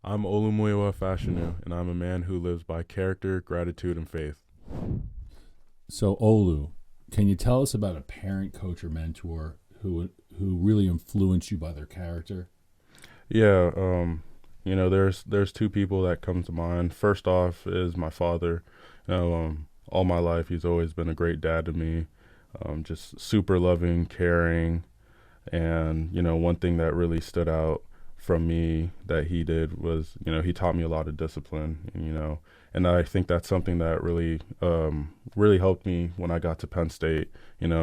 I'm Olumuyiwa Fashanu, and I'm a man who lives by character, gratitude, and faith. So, Olu, can you tell us about a parent, coach, or mentor who really influenced you by their character? Yeah, there's two people that come to mind. First off is my father. All my life he's always been a great dad to me. Just super loving, caring, and one thing that really stood out from me that he did was he taught me a lot of discipline. And I think that's something that really helped me when I got to Penn State.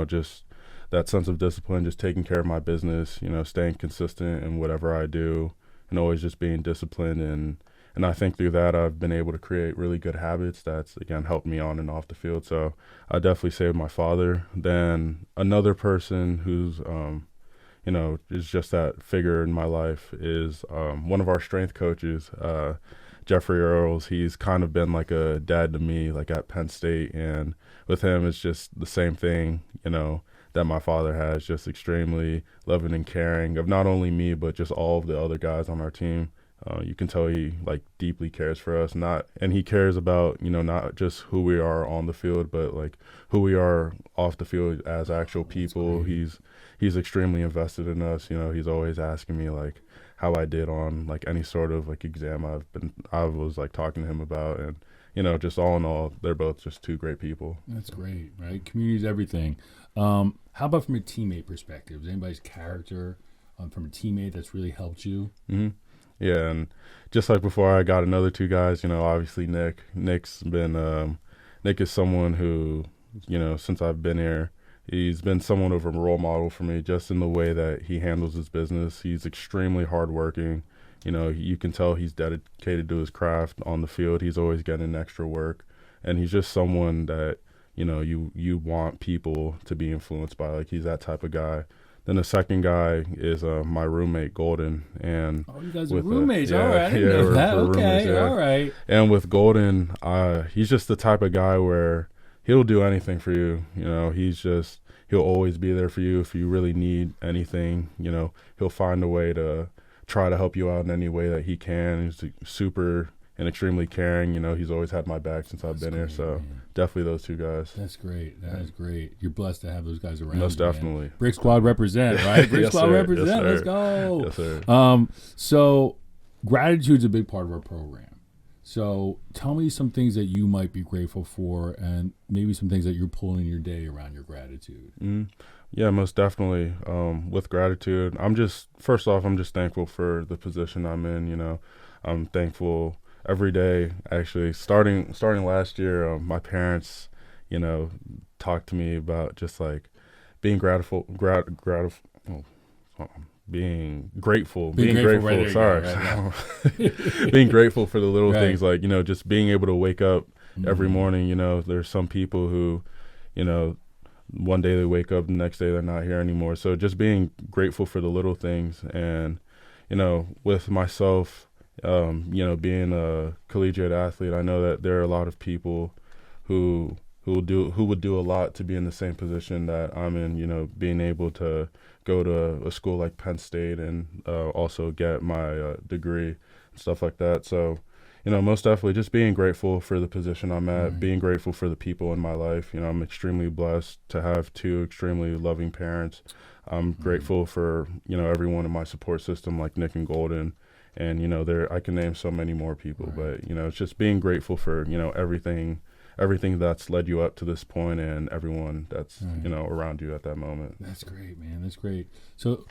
Just that sense of discipline, just taking care of my business, staying consistent in whatever I do, and always just being disciplined. And I think through that I've been able to create really good habits that's, again, helped me on and off the field. So I definitely say my father. Then another person who's is just that figure in my life is one of our strength coaches, Jeffrey Earls. He's kind of been like a dad to me, like at Penn State. And with him, it's just the same thing, that my father has, just extremely loving and caring of not only me, but just all of the other guys on our team. You can tell he deeply cares for us, and he cares about, not just who we are on the field, but who we are off the field as actual people. He's extremely invested in us. He's always asking me how I did on any sort of exam I was talking to him about. And just all in all, they're both just two great people. That's great, right? Community is everything. How about from a teammate perspective? Is anybody's character from a teammate that's really helped you? Mm-hmm. Yeah, and just like before, I got another two guys. Obviously Nick. Nick is someone who, since I've been here, he's been somewhat of a role model for me, just in the way that he handles his business. He's extremely hardworking. You can tell he's dedicated to his craft on the field. He's always getting extra work, and he's just someone that you want people to be influenced by. He's that type of guy. Then the second guy is my roommate, Golden. And you guys are roommates. All right. I didn't know that. Okay. Yeah. All right. And with Golden, he's just the type of guy where he'll do anything for you. He'll always be there for you. If you really need anything, he'll find a way to try to help you out in any way that he can. He's super and extremely caring. He's always had my back since I've been here. So definitely those two guys. That's great. That is great. You're blessed to have those guys around. Most definitely. Man. Brick Squad represent, right? Brick Yes, Squad sir. represent. Yes, Let's go. Yes, sir. So gratitude's a big part of our program. So tell me some things that you might be grateful for, and maybe some things that you're pulling in your day around your gratitude. Mm-hmm. Yeah, most definitely. With gratitude, I'm just thankful for the position I'm in. I'm thankful every day. Actually, starting last year, my parents, talked to me about just being being grateful. Sorry. Being grateful for the little things, just being able to wake up every morning. There's some people who, one day they wake up, the next day they're not here anymore. So just being grateful for the little things. And, with myself, being a collegiate athlete, I know that there are a lot of people who would do a lot to be in the same position that I'm in, being able to go to a school like Penn State and also get my degree and stuff like that. So, most definitely just being grateful for the position I'm at, being grateful for the people in my life. I'm extremely blessed to have two extremely loving parents. I'm grateful for, everyone in my support system, like Nick and Golden. And, I can name so many more people, but, it's just being grateful for, everything that's led you up to this point and everyone that's, around you at that moment. That's great, man. That's great. So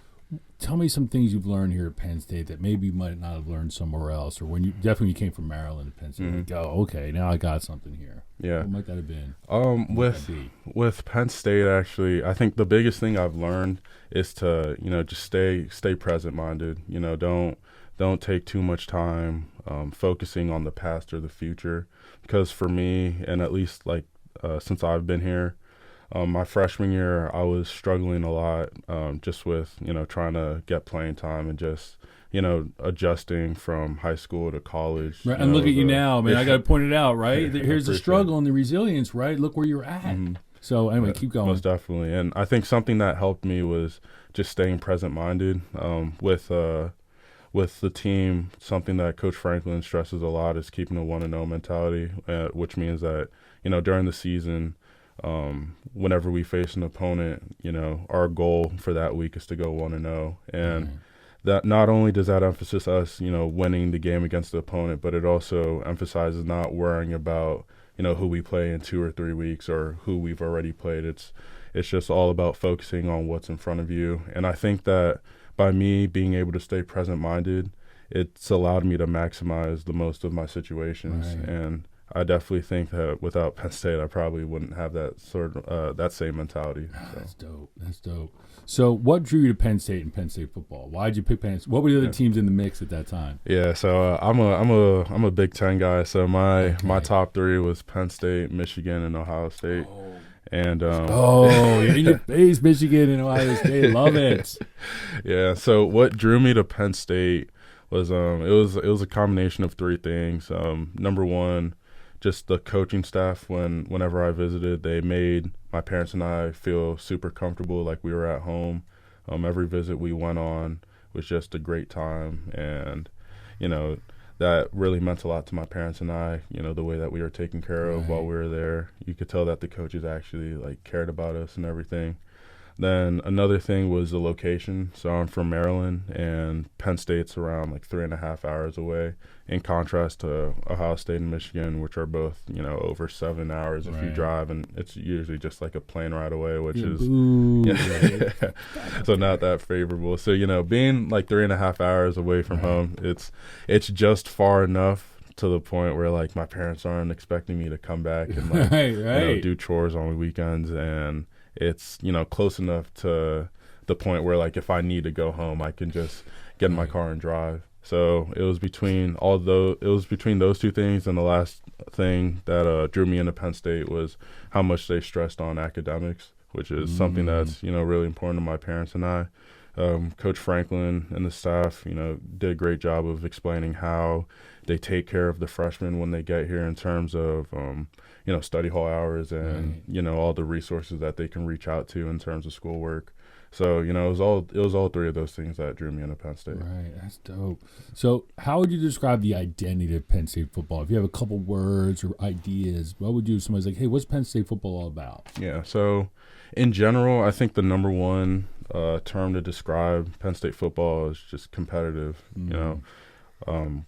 tell me some things you've learned here at Penn State that maybe you might not have learned somewhere else, or when you came from Maryland to Penn State, okay, now I got something here. Yeah. What might that have been? With Penn State, actually, I think the biggest thing I've learned is to, just stay present-minded. Don't take too much time focusing on the past or the future, because for me, and at least since I've been here, my freshman year, I was struggling a lot just with, trying to get playing time and just, adjusting from high school to college. Right. And look at you now, man. I got to point it out, right? Here's the struggle and the resilience, right? Look where you're at. Mm-hmm. So anyway, keep going. Most definitely. And with the team, something that Coach Franklin stresses a lot is keeping a 1-0 mentality, which means that, during the season, whenever we face an opponent, our goal for that week is to go 1-0. And that not only does that emphasize us, winning the game against the opponent, but it also emphasizes not worrying about, who we play in 2 or 3 weeks or who we've already played. It's just all about focusing on what's in front of you. And I think that by me being able to stay present-minded, it's allowed me to maximize the most of my situations. Right. And I definitely think that without Penn State, I probably wouldn't have that that same mentality. So. That's dope. So what drew you to Penn State and Penn State football? Why did you pick Penn State? What were the other teams in the mix at that time? Yeah, so I'm a Big Ten guy. So my top 3 was Penn State, Michigan, and Ohio State. And you're in your face, Michigan and Ohio State. Love it. Yeah. So what drew me to Penn State was it was a combination of 3 things. Number one, just the coaching staff. Whenever I visited, they made my parents and I feel super comfortable, like we were at home. Every visit we went on was just a great time, and that really meant a lot to my parents and I, the way that we were taken care of while we were there. You could tell that the coaches actually cared about us and everything. Then another thing was the location. So I'm from Maryland, and Penn State's around 3.5 hours away, in contrast to Ohio State and Michigan, which are both, over 7 hours if you drive, and it's usually just a plane ride away, which is so not that favorable. So, being 3.5 hours away from home, it's just far enough to the point where my parents aren't expecting me to come back and do chores on the weekends, and it's close enough to the point where if I need to go home, I can just get in my car and drive. So it was between those 2 things, and the last thing that drew me into Penn State was how much they stressed on academics, which is something that's really important to my parents and I. Coach Franklin and the staff, did a great job of explaining how they take care of the freshmen when they get here in terms of, study hall hours and, all the resources that they can reach out to in terms of schoolwork. So, it was all 3 of those things that drew me into Penn State. Right, that's dope. So how would you describe the identity of Penn State football? If you have a couple words or ideas, what would you, somebody's like, hey, what's Penn State football all about? Yeah, so in general, I think the number one term to describe Penn State football is just competitive.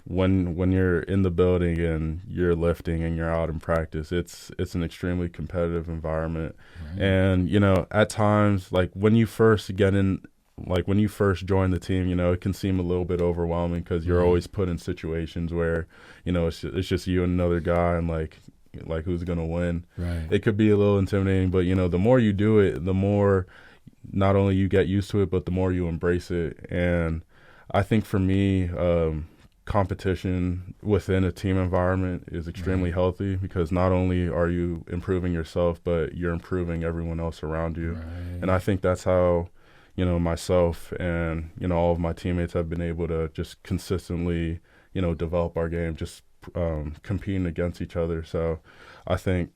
When you're in the building and you're lifting and you're out in practice, it's an extremely competitive environment. And at times, when you first get in, when you first join the team, it can seem a little bit overwhelming because you're always put in situations where it's just you and another guy, and who's gonna win. It could be a little intimidating, but the more you do it, the more not only you get used to it, but the more you embrace it. And I think for me, competition within a team environment is extremely healthy, because not only are you improving yourself, but you're improving everyone else around you. And I think that's how, myself and, all of my teammates have been able to just consistently, develop our game, just competing against each other. So I think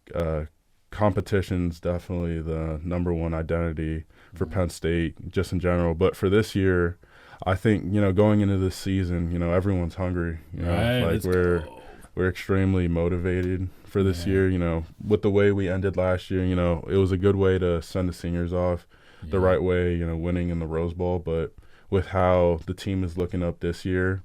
competition's definitely the number one identity for Penn State, just in general. But for this year, I think, going into this season, everyone's hungry. We're extremely motivated for this year. With the way we ended last year, it was a good way to send the seniors off the right way, winning in the Rose Bowl. But with how the team is looking up this year,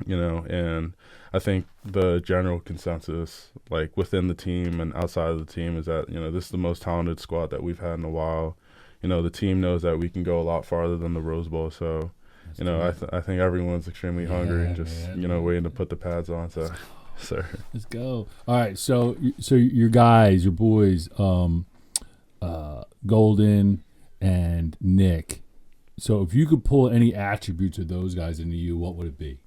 and I think the general consensus, within the team and outside of the team, is that, this is the most talented squad that we've had in a while. The team knows that we can go a lot farther than the Rose Bowl. So, I think everyone's extremely hungry and just, waiting to put the pads on. So, let's go. All right. So your guys, your boys, Golden and Nick. So if you could pull any attributes of those guys into you, what would it be?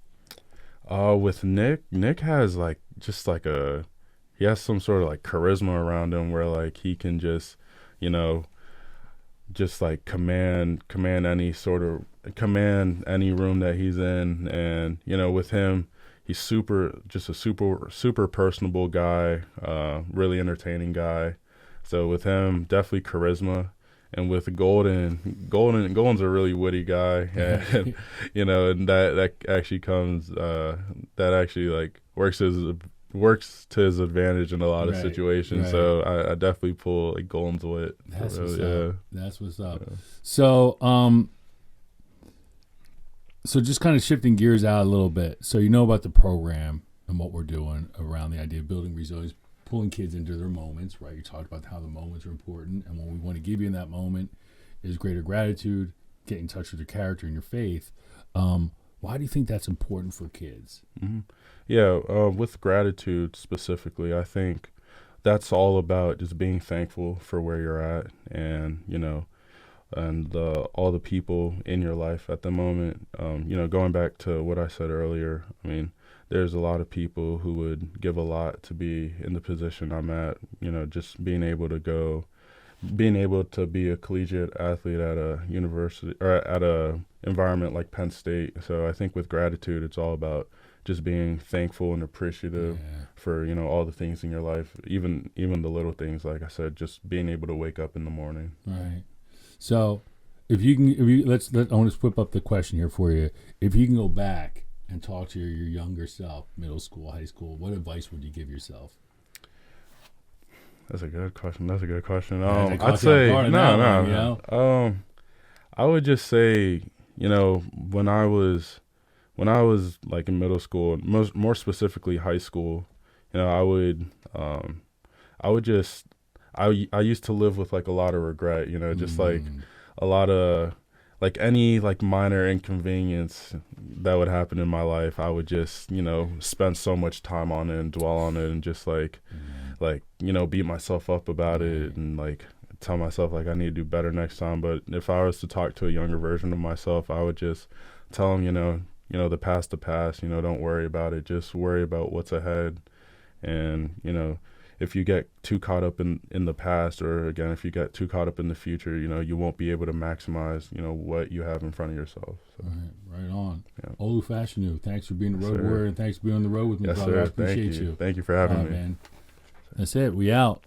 With Nick has he has some sort of charisma around him where he can just, command any room that he's in. And, with him, he's a super personable guy, really entertaining guy. So with him, definitely charisma. And with Golden's a really witty guy, and and that actually comes that actually like works to his advantage in a lot of situations. Right. So I definitely pull like Golden's wit. That's what's yeah. up. That's what's up. Yeah. So just kind of shifting gears out a little bit. So you know about the program and what we're doing around the idea of building resilience, pulling kids into their moments, right? You talked about how the moments are important, and what we want to give you in that moment is greater gratitude, get in touch with your character and your faith. Why do you think that's important for kids? Mm-hmm. Yeah, with gratitude specifically, I think that's all about just being thankful for where you're at, and and all the people in your life at the moment. Going back to what I said earlier, I mean, there's a lot of people who would give a lot to be in the position I'm at. Just being able to be a collegiate athlete at a university or at a environment like Penn State. So I think with gratitude, it's all about just being thankful and appreciative for all the things in your life, even the little things. Like I said, just being able to wake up in the morning. Right. So, I want to flip up the question here for you. If you can go back and talk to your younger self, middle school, high school, what advice would you give yourself? That's a good question. I'd say I would just say, when I was like in middle school, more specifically high school, I used to live with like a lot of regret, just like a lot of like any like minor inconvenience that would happen in my life, I would just, spend so much time on it and dwell on it and just beat myself up about it and like tell myself like I need to do better next time. But if I was to talk to a younger version of myself, I would just tell him, the past, don't worry about it. Just worry about what's ahead. And, if you get too caught up in the past, or again, if you get too caught up in the future, you won't be able to maximize, what you have in front of yourself. So. Right on. Yeah. Olumuyiwa Fashanu, thanks for being a road warrior, and thanks for being on the road with me, yes, brother. Sir. I appreciate you. Thank you for having me. Man. That's it. We out.